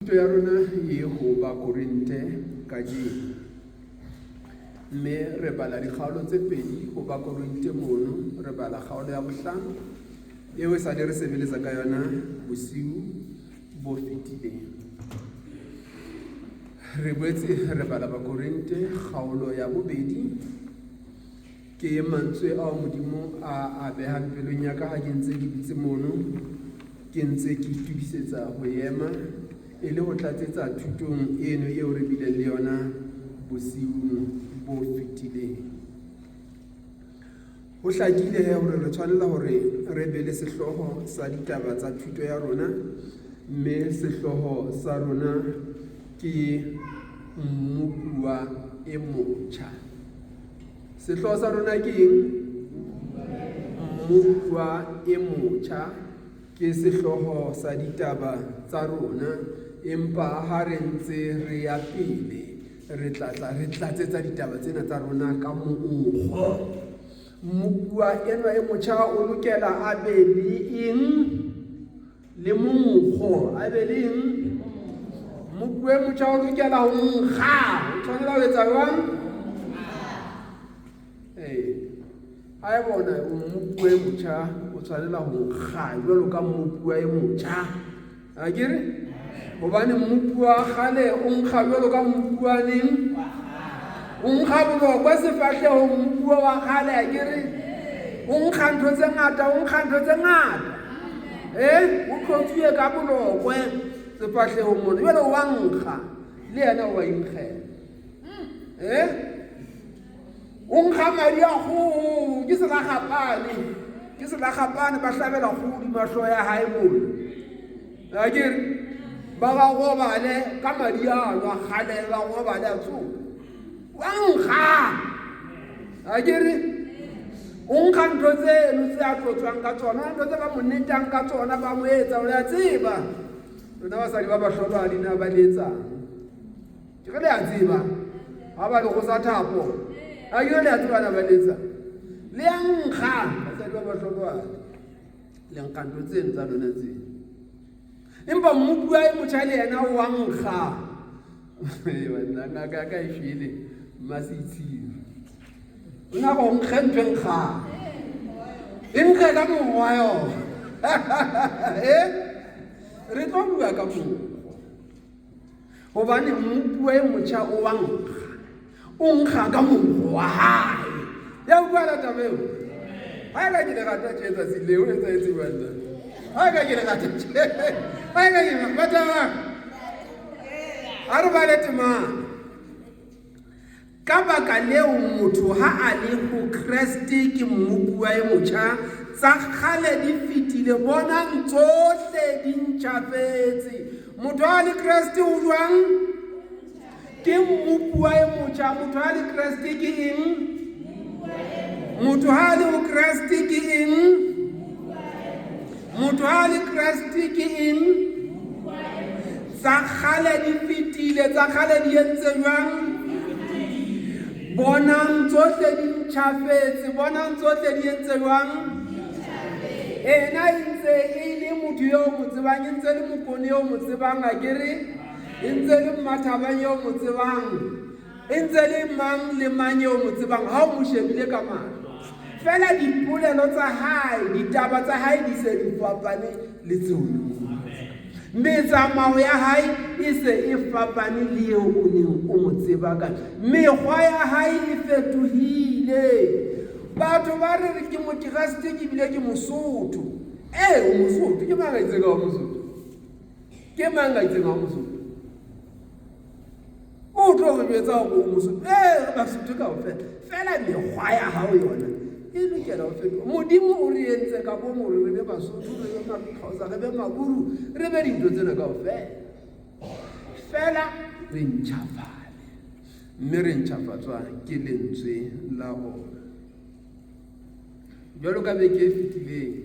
thuto ya rona e ho ba Korinte ka di mme re bala dikgaolo tse pedi ho ba Korinte mono, re bala kgaolo ya bohlano eo e sale re sebeletsa ka yona bosiu bo fetileng. Re boetse re bala ba Korinte kgaolo ya bobedi, ke mantswe ao Modimo a behang pelong ya ka ha ke ntse ke dutse mono, ke ntse ke itukisetsa ho ema e le ho tlatsetsa thutong eno eo re bileng le yona bosiu bo fetileng. Ho hlakile hore re tshwanela hore re be le sehloho sa ditaba tsa thuto ya rona, mme sehloho sa rona ke mmupua e motjha. Sehloho sa rona ke eng? Mmupua e motjha ke sehloho sa ditaba tsa rona, empa ha re ntse re ya pele re tlatsetsa ditaba tsena tsa rona ka mokgwa. Mmupua enwa e motjha o lokela a be le eng? Le mokgwa, a be le eng? Mmupua e motjha o lokela ho nkga, o tshwanela ho etsa jwang? Ha e bona mmupua e motjha o tshwanela ho nkga jwalo ka mmupua e motjha. Akere? Hobane mmupua kgale o nkga jwalo ka mmupua neng? O nkga bolokwe sefahleho mmupua wa kgale, akere? O nkga ntho tse ngata, o nkga ntho tse ngata. O tlotsuwe ka bolokwe sefahleho mona, jwale wa nkga le yena wa inkgela. O nkga madi a kgoho, ke selakgapane ba hlabela kgoho dimahlo ya hae mona. Akere? Ba ga robale ka madi ano a kgale, ba robale a tsoka. Wa nkga, akere? O nkga ntho tseno tse a tlotswang ka tsona, ntho tse ba mo netang ka tsona, ba mo etsa, o le a tseba. Rona basadi ba bahlolohadi na ba le etsang? Ke re le a tseba, ha ba le go sa thapo. Akere le a tseba na ba le etsang? Le a nkga, basadi ba bahlolohadi. Le nkga ntho tseno tsa lona tseno. Empa mmupua e motjha le yena wa nkga. Banna ka e file masitshiri. O na go nkge ntho e nkga. E nkge ka mokgwa yona. Re tlo bua ka mokgwa. Hobane mmupua e motjha o wa nkga. O nkga ka mokgwa wa hae. Ya utlwa la taba eo? Ha e ka ke le rata tjetsa sileo e etsahetse banna. Ha e ka ke le rata tjetsa. Ha e ka ke le rata taba. Ha re bale temana. Ka baka leo motho ha a le ho Kreste ke mmupua e motjha, tsa kgale di fetile, bonang tsohle di ntjhafetse. Motho ha le Kreste o jwang? Ke mmupua e motjha. Motho ha le Kreste ke eng? Motho ha le ho Kreste ke eng? Motho ha le Kreste ke eng? Tsa kgale di fetile, tsa kgale di entse jwang? Bonang tsohle di ntjhafetse, bonang tsohle di entse jwang? Ena ntse e le motho eo mo tsebang, e ntse le mokone eo mo tsebang, akere? E ntse le Mmathabang eo mo tsebang, e ntse le mang le mang eo mo tsebang ha o mo shebile ka mahlo. Fela dipolelo tsa hae, ditaba tsa hae di se di fapane le tseo. Metsamao ya hae e se e fapane le eo o neng o mo tseba ka. Mekgwa ya hae e fetohile. Batho ba re ke Mokreste ke bile ke Mosotho. O Mosotho ke mang a itseng ka Mosotho? Ke mang a itseng ka Mosotho? O tlo go jwetsa go Mosotho. Basotho kaofela. Fela mekgwa ya hao yona e lokela ho fetoha. Modimo o re entse ka bo more re be Basotho, re be Maxhosa, re be Maburu, re be dintho tsena kaofela. Fela re ntjhafale, mme re ntjhafatswa ke lentswe la bona. Jwalo ka beke e fetileng,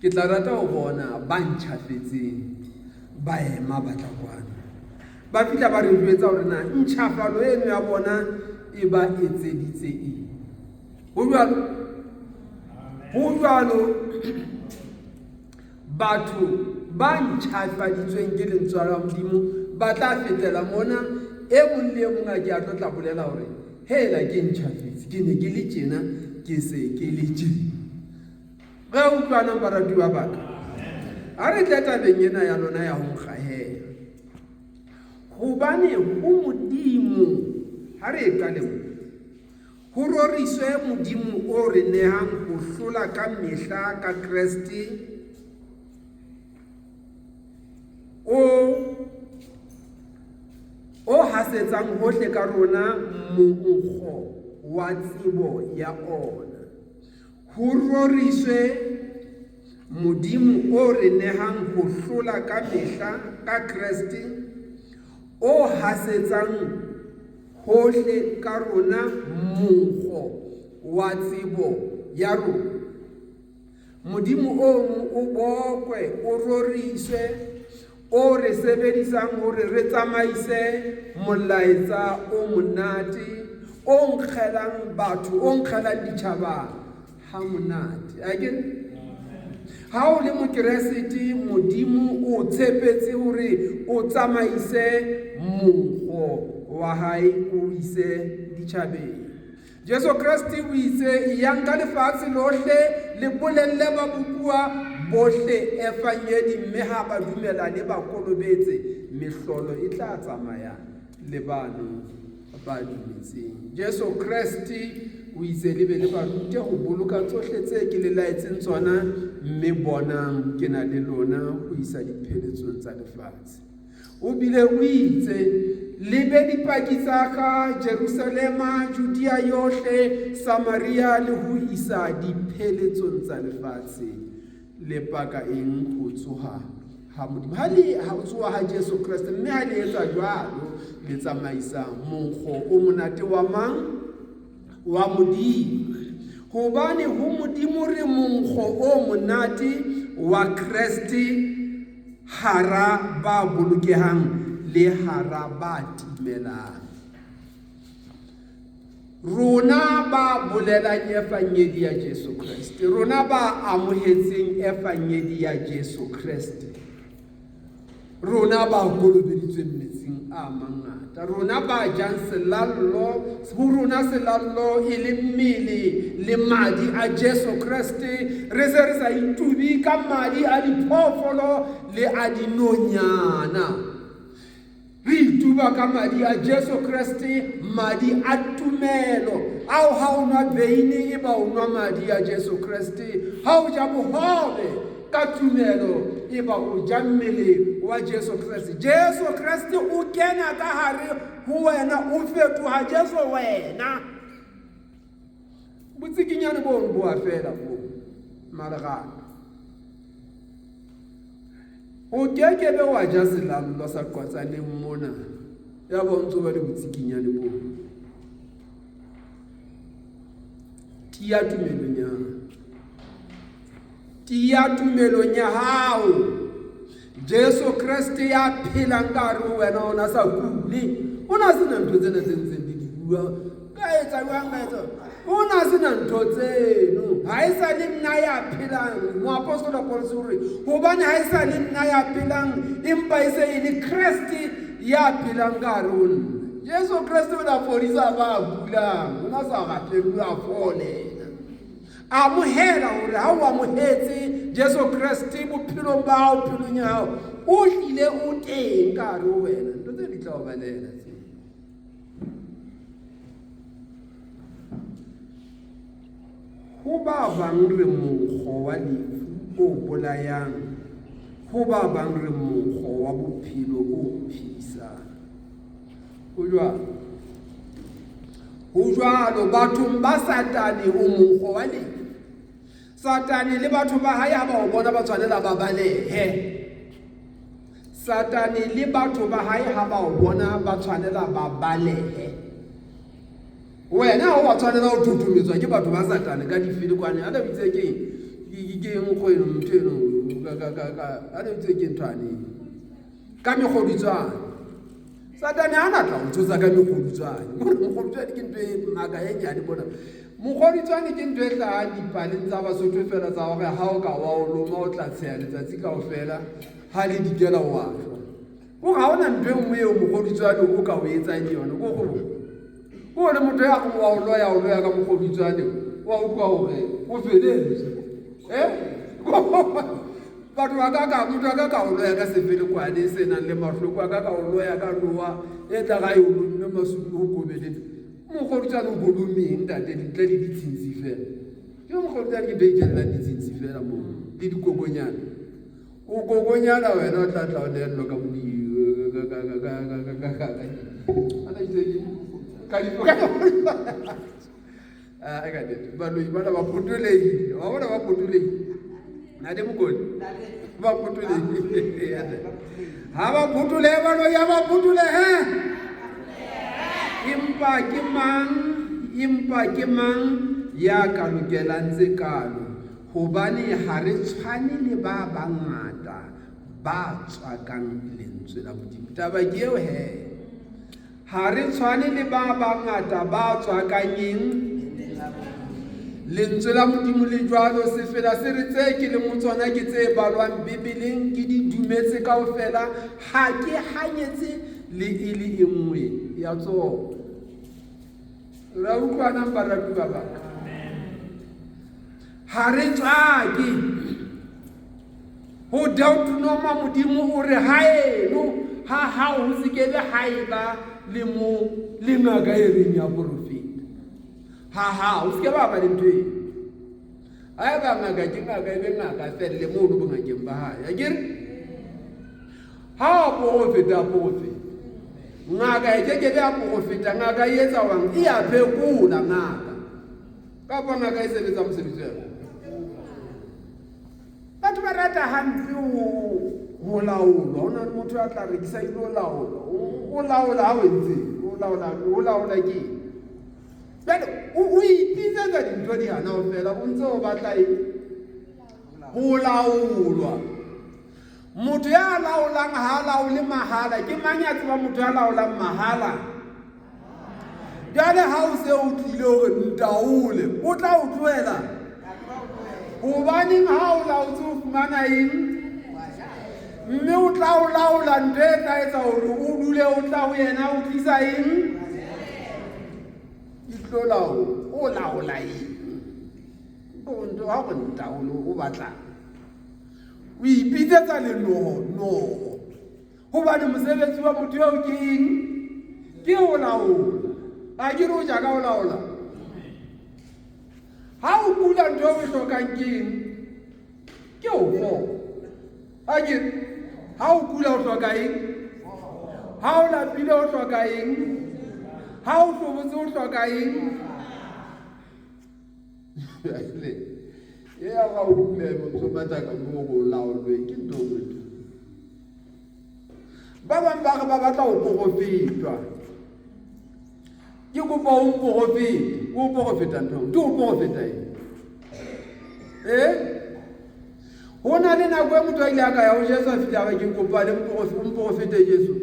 ke tla rata ho bona ba ntjhafetseng ba ema ba tla kwana. Ba fihla ba re jwetsa hore na ntjhafalo eno ya bona e ba etseditse eng. Ho jwalo batho ba ntšhafaditsweng ke lentswe la Modimo ba tla fetela mona e mong le e mong a ke a tlo tla bolela gore hela ke ntšhafetse ke ne ke le tjena ke se ke le tjena ge utlwanang baratuwa ba ka a re tle tabeng ena ya lona ya go nkgahela gobane go Modimo ha re ka le go roriswe Modimo o re nehang go hlola ka mehla ka Kriste o hasetsang hohle ka rona monkgo wa tsebo ya ona ho roriswe Modimo o re nehang ho hlola ka mehla ka Kriste o hasetsang hohle ka rona monkgo wa tsebo ya rona. Modimo o bokwe o roriswe o re sebedisang hore re tsamaise molaetsa o monate o nkgelang batho o nkgelang ditjhaba ha monate again ha o le mokeresete Modimo o tshepetse hore o tsamaise monkgo wa hae o ise ditjhabeng. Jesu Kristi o itse yang ka lefatshe lohle le bolelle ba bopua bohle efanyedi mme ha ba dumela le ba kolobetse mehlolo e tla tsamaya le bano ba dumetseng. Jesu Kristi o itse le be le ba rute go boloka tsohle tse ke le laetseng tsona mme bonang ke na le lona go isa dipheletsong tsa lefatshe. O bile o itse lebe dipaki tsa ka Jerusalema, Judea yohle, Samaria le ho isa dipheletsong tsa lefatshe. Le paka eng ho tsoha ha Modimo ha o tsoha ha Jesu Kristi mme ha le etsa jwalo le tsamaisa monkgo o monate wa mang wa Modimo hobane ho Modimo re monkgo o monate wa Kristi hara ba bolokehang le hara ba timelang. Rona ba bolelang efanyedi ya Jesu Kristi, rona ba amohetseng efanyedi ya Jesu Kristi, rona ba kolobeditsweng metsing a mangata, rona ba jang selallo ho rona selallo e le mmele le madi a Jesu Kristi, re se re sa itubi ka madi a diphoofolo le a dinonyana. Re ituba ka madi a Jesu Kristi, madi a tumelo ao ha o nwa beine e ba o nwa madi a Jesu Kristi, ha o ja bohobe ka tumelo e ba o ja mmele wa Jesu Kristi. Jesu Kristi o kena ka hare ho wena, o fetoha Jesu wena. Botsikinyane bo bo a fela bo malagana. O keke be wa ja selallo sa qwatsaneng mona ya bontso ba le botsikinyane bo. Tia tumelong ya hao. Jesu Kristi ya phelang ka hare ho wena ona sa kule. Ona se na ntho tsena tse ntseng di bua ka etsa jwang ka etsa. Ona se na ntho tseno. Ha e sa le nna ya phelang. Moapostolo Paul se hore hobane ha e sa le nna ya phelang empa e se e le Kristi ya phelang ka hare ho nna. Jesu Kristi o da fodisa ba bulang. Ona sa ga phela fole. Amohela hore ha o amohetse Jesu Kristi bophelong ba hao, pelong ya hao, o hlile o teng ka hare ho wena. Ntho tse di tla o balela tse. Ho ba bang re monkgo wa lefu o bolayang, ho ba bang re monkgo wa bophelo o pheisang. Ho jwalo bathong ba Satane o monkgo wa lefu. Satane le batho ba hae ha ba o bona ba tshwanela ba balehe. Satane le batho ba hae ha ba o bona ba tshwanela ba balehe. Wena ha o tshwanela o thutumetswa ke batho ba Satane ka difili kwane a da bitse ke nkgoeno mtheno ka a da bitse ke nthwane ka megodutswana. Satane ha na tla o tsosa ka megodutswana. Megodutswana ke ntwe maka e nyane bona. Mokgoritswane ke ntho e tlang dipaleng tsa Basotho fela tsa hore ha o ka wa o loma o tla tsheha letsatsi kaofela ha le dikela wa shwa. Ko ga ona ntho e nngwe eo mokgoritswane o ka o etsang yona ko go le motho ya go wa o loya ka mokgoritswane wa utlwa hore o feletse batho ba motho a ka o loya ka sefelekwane se nang le mahloko a ka o loya ka nowa e tla ga e o lonne masudu o kobeletse mokgoritswane o bolomeng ntate dintle le ditshintshi fela ke mokgoritswane ke bejellang ditshintshi fela moo le dikokonyana o kokonyana wena o tla o neello ka baloi bana ba photolegile wa bona ba photolegile nate mokodi ba photolegile ha ba photole baloi ya ba photole impa ke mang ya ka lokelang tse kalo hobane ha re tshwane le ba bangata ba tswakang lentswe la Modimo. Taba ke eo ha re tshwane le ba bangata ba tswakang lentswe la Modimo le jwalo se fela se re tse ke le motsona ke tse balwang Bibeleng ke di dumetse kaofela ha ke hanyetse le ile e nngwe ya tsona. Ra utlwana baratu ba ba ha re tswake ho Deuteronomy Modimo o re haeno ha o se ke be haeba le mo le ngaka e reng ya profeta ha o se ke ba le ntwe ai ba ngaka ke ngaka e be ngaka felle mo lo bongakeng ba hae akere ha profeta ngaka e ke be a profeta ngaka e etsa wang e a phekula ngaka ka ngaka e sebetsa mosebetsi wa batho ba rata hampe ho laolwa ona le motho a tla rekisa ilo laola ha o entse o laola ke bale o ipitsetsa dintho di hana ho fela o ntse o batla ho laolwa. Motho ya laolang ha laole mahala ke mang ya tseba motho ya laolang mahala? Jale ha o se o tlile hore ntaole o tla o tlohela hobaneng ha o laotse o fumana eng mme o tla o laola ntho e tla etsa hore o dule o tla ho yena o tlisa eng o laola eng o ntho ha go ntaolo o batla o ipitsetsa lenoho hobane mosebetsi wa motho eo ke eng ke o laola a ke re o ja ka o laola ha o kula ntho eo o hlokang ke eng ke o fo a ke ha o kula o hloka eng ha o lapile o hloka eng ha o hlobotse o hloka eng ya ga o kule motho mataka mo go laolwe ke ntogo ba bang ba ba batla o profetwa ke go ba o profeta ntho do o profeta hona le nako e motho a ile aka ya ho Jesu a fihla ga ke kopa le profeta Jesu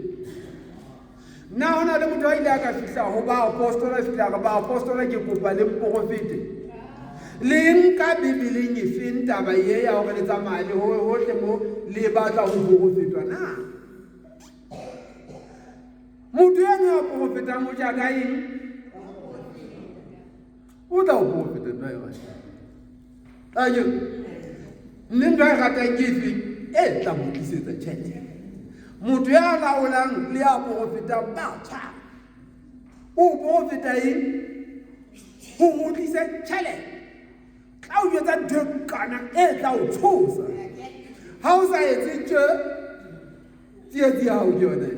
na hona le motho a ile aka fihla ho ba apostola fihla ga ba apostola ke kopa le profeta leng ka Bibeleng e feng taba ye ya hore le tsamaya hohle mo le batla ho profetwa na motho ya no profeta mo ja ka eng o tla o profeta na yo ayo nendo ya gata kefi e tla mo tlisetsa tšhelete motho ya laolang le ya profeta ba tsa o profeta eng ho tlisa tšhelete ka o etsa ntho kana e tla o tshosa ha o sa etse tsietsi hao yona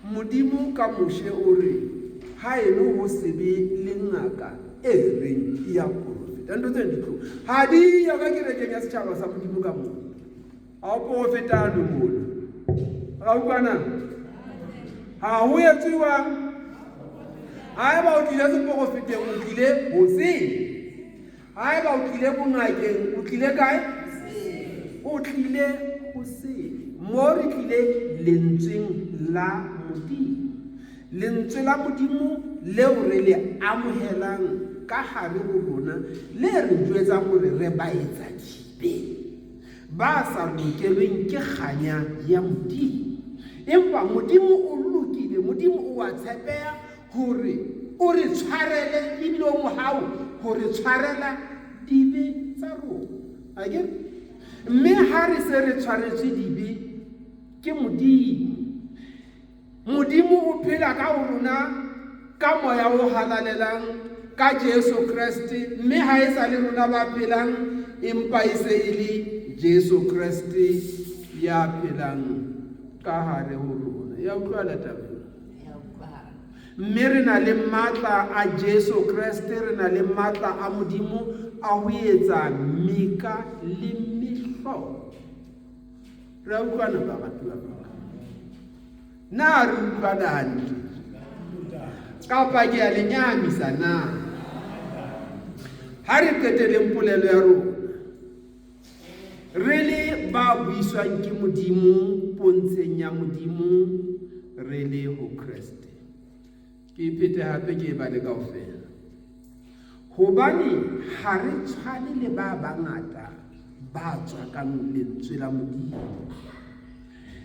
Modimo ka moshe o re ha eno ho sebe le ngaka e reng ya profeta ndo tse ditlo ha di ya ka kerekeng ya setjhaba sa Modimo ka mo a o profeta no mo ga o bana ha ho etsiwa ha ba o tlile se profeta o tlile ho se ha ba o tlile bongakeng o tlile kae o tlile ho se mo re tlile lentsweng la Modimo lentswe la Modimo leo re le amohelang ka hare ho rona le re jwetsang hore re ba etsa dibe ba sa lokelweng ke kganya ya Modimo. Empa Modimo o lokile, Modimo o a tshepeha hore o re tshwarele ebile o mohau hore tshwarela dibe tsa rona. Again, mme ha re se re tshwaretse dibe ke Modimo. Modimo o phela ka ho rona ka moya o halalelang ka Jesu Kriste, mme ha e sa le rona ba phelang empa e se e le Jesu Kriste ya phelang ka hare ho rona. Ya utlwala taba? Mme re na le matla a Jesu Kriste, re na le matla a Modimo a ho etsa meka le mehlo. Re utlwana ba batho ba na re utlwana hantle kapa ke a lenyamisa na? Ha re qeteleng polelo ya rona, re le ba buiswang ke Modimo pontsheng ya Modimo, re le ho Kriste. Ke phete hape ke ba le kaofela, hobane ha re tshwane le ba bangata ba tswakang lentswe la Modimo.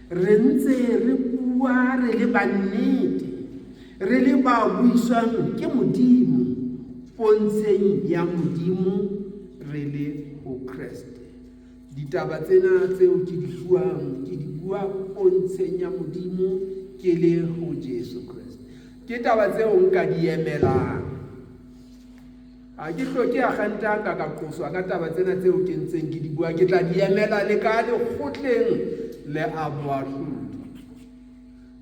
Re ntse re bua re le bannete, re le ba buiswang ke Modimo pontsheng ya Modimo, re le ho Kriste. Ditaba tsena tseo ke di buang, ke di bua pontsheng ya Modimo ke le ho Jesu Kriste. Ke taba tseo nka di emelang. Ha ke hloke a kgantang ka qoswa ka taba tsena tseo ke ntseng ke di bua, ke tla di emela le ka lekgotleng le a boahlodi.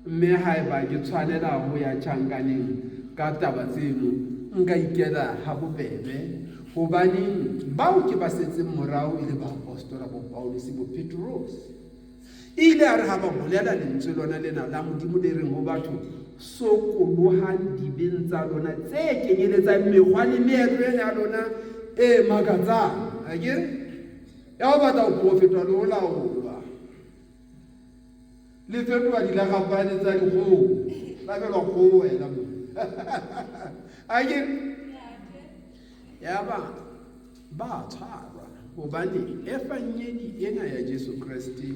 Mme haeba ke tshwanela ho ya tjhankaneng ka taba tseno, nka ikela ha bobebe, hobane bao ke ba setseng morao e le ba apostola bo Paulus bo Petros ile a re ha ba bolela lentswe lona lena la Modimo le reng ho batho, sokolohan dibeng tsa lona tse kenyeletsang mekgwa le meetlo ya lona e makatsang. Akere ya ho batla ho profetwa le ho laolwa le fetoha dilagapane tsa dikgoho la belwa kgoho wena mo. Akere ya ba tshwarwa hobane efanyedi ena ya Jesu Kriste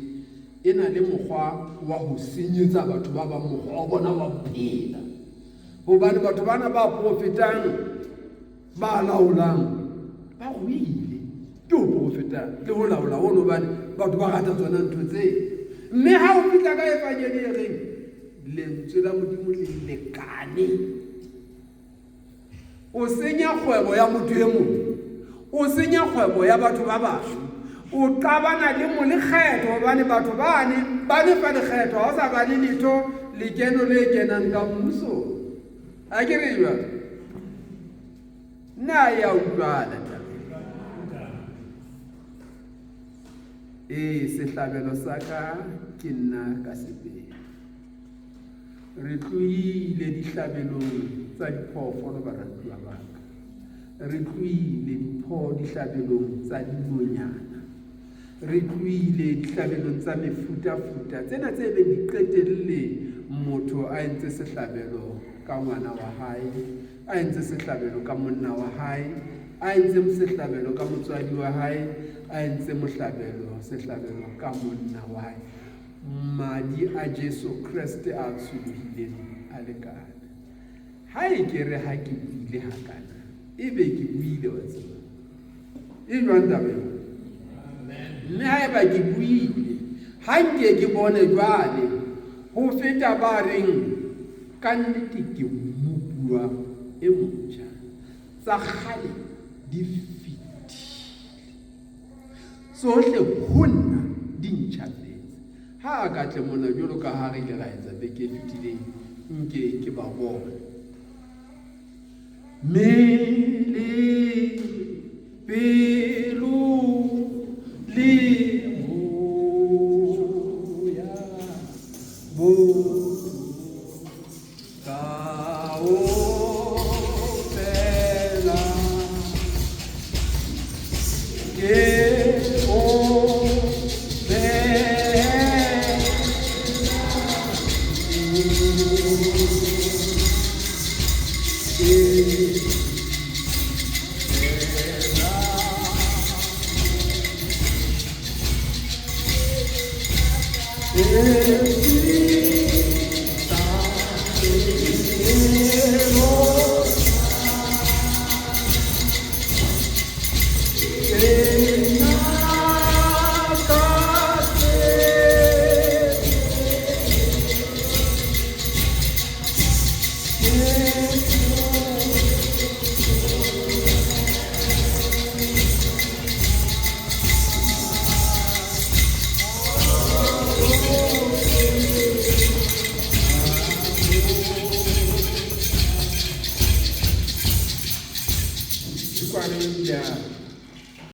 ena le mokgwa wa ho senyetsa batho ba bang mokgwa wa bona wa phela, hobane batho bana ba profetang ba laolang ba ruile ke ho profetang le ho laola hono, hobane batho ba rata tsona ntho tse. Mme ha o fitla ka efanyedi e reng lentswe la Modimo le lekane, o senya kgwebo ya motho e mong, o senya kgwebo ya batho ba basho, o qabana le mo lekgetho hobane batho bane ba le fa lekgetho ha o sa ba le letho lekeno le kenang ka mmuso. A ke re jwalo na ya utlwana sehlabelo sa ka ke nna ka sepele. Re tlohile dihlabelong tsa diphoofolo baratuwa ba ka, re tlohile dihlabelong tsa dinonyana, re tlohile dihlabelong tsa mefutafuta tsena tse beng di qetelle motho a entse sehlabelo ka ngwana wa hae, a entse sehlabelo ka monna wa hae, a entse sehlabelo ka motswadi wa hae, a entse sehlabelo ka monna wa hae. Madi a Jesu Kriste a tsholohileng a lekane. Ha e ke re ha ke buile hakana, ebe ke buile wa tseba e jwang taba eo? Mme haeba ke buile ha nke ke bone jwale ho feta ba reng ka nnete ke bua e motjha, tsa kgale di fetile, tsohle ho nna di ntjhafetse. Ha ka tle mona jwalo ka ha re ile ra etsa beke e fetileng, nke ke ba bona mele pelo le moya bo kaofela ke o